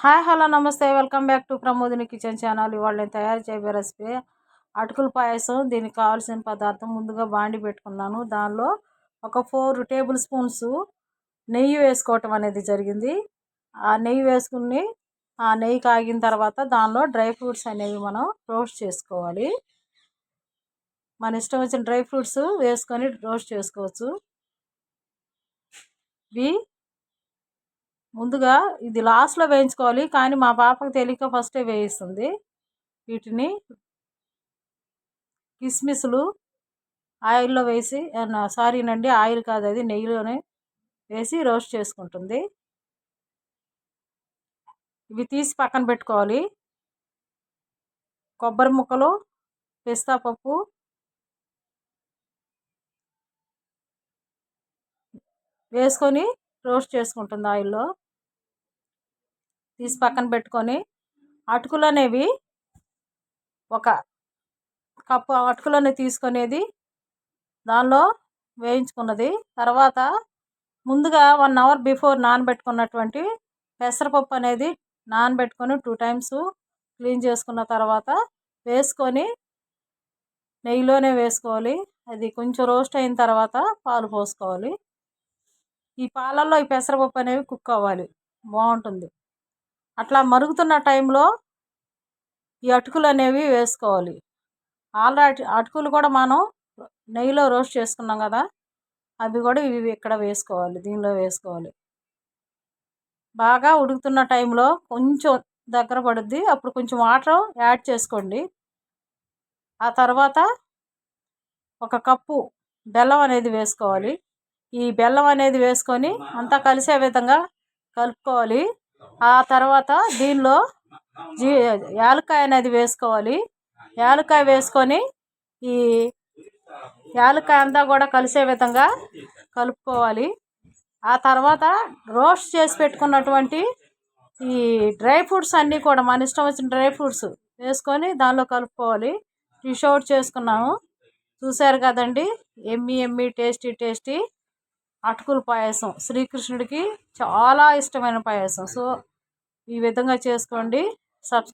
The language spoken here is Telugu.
హాయ్ హలో నమస్తే welcome back to Pramodini kitchen channel. ఇవాళ నేను తయారు చేయబోయే రెసిపీ అటుకుల పాయసం. దీనికి కావాల్సిన పదార్థం ముందుగా బాండి పెట్టుకున్నాను. దానిలో ఒక 4 టేబుల్ స్పూన్స్ నెయ్యి వేసుకోవటం అనేది జరిగింది. ఆ నెయ్యి వేసుకుని ఆ నెయ్యి కాగిన తర్వాత దానిలో డ్రై ఫ్రూట్స్ అనేవి మనం రోస్ట్ చేసుకోవాలి. మన ఇష్టం వచ్చిన డ్రై ఫ్రూట్స్ వేసుకొని రోస్ట్ చేసుకోవచ్చు. ఇవి ముందుగా ఇది లాస్ట్లో వేయించుకోవాలి, కానీ మా పాపకు తెలియక ఫస్టే వేయిస్తుంది. వీటిని కిస్మిస్లు ఆయిల్లో వేసి సారీనండి ఆయిల్ కాదు, అది నెయ్యిలోనే వేసి రోస్ట్ చేసుకుంటుంది. ఇవి తీసి పక్కన పెట్టుకోవాలి. కొబ్బరి ముక్కలు, పిస్తా పప్పు, వేసుకొని రోస్ట్ చేసుకుంటుంది ఆయిల్లో. తీసి పక్కన పెట్టుకొని అటుకులు అనేవి ఒక కప్పు అటుకులని తీసుకునేది దానిలో వేయించుకున్నది. తర్వాత ముందుగా 1 అవర్ బిఫోర్ నానబెట్టుకున్నటువంటి పెసరపప్పు అనేది నానబెట్టుకొని 2 టైమ్స్ క్లీన్ చేసుకున్న తర్వాత వేసుకొని నెయ్యిలోనే వేసుకోవాలి. అది కొంచెం రోస్ట్ అయిన తర్వాత పాలు పోసుకోవాలి. ఈ పాలల్లో ఈ పెసరపప్పు అనేవి కుక్ అవ్వాలి, బాగుంటుంది. అట్లా మరుగుతున్న టైంలో ఈ అటుకులు అనేవి వేసుకోవాలి. ఆల్రెడీ అటుకులు కూడా మనం నెయ్యిలో రోస్ట్ చేసుకున్నాం కదా, అవి కూడా ఇవి ఇక్కడ వేసుకోవాలి, దీనిలో వేసుకోవాలి. బాగా ఉడుకుతున్న టైంలో కొంచెం దగ్గర పడుద్ది, అప్పుడు కొంచెం వాటర్ యాడ్ చేసుకోండి. ఆ తర్వాత ఒక కప్పు బెల్లం అనేది వేసుకోవాలి. ఈ బెల్లం అనేది వేసుకొని అంతా కలిసే విధంగా కలుపుకోవాలి. ఆ తర్వాత దీనిలో యాలక్కాయ అనేది వేసుకోవాలి. యాలక్కాయ వేసుకొని ఈ యాలక్కాయ అంతా కూడా కలిసే విధంగా కలుపుకోవాలి. ఆ తర్వాత రోస్ట్ చేసి పెట్టుకున్నటువంటి ఈ డ్రై ఫ్రూట్స్ అన్నీ కూడా మన ఇష్టం వచ్చిన డ్రై ఫ్రూట్స్ వేసుకొని దానిలో కలుపుకోవాలి. డిష్ అవుట్ చేసుకున్నాము. చూశారు కదండి, ఎమ్మి ఎమ్మి టేస్టీ టేస్టీ అటుకుల పాయసం. శ్రీకృష్ణుడికి చాలా ఇష్టమైన పాయసం. సో ఈ విధంగా చేసుకోండి.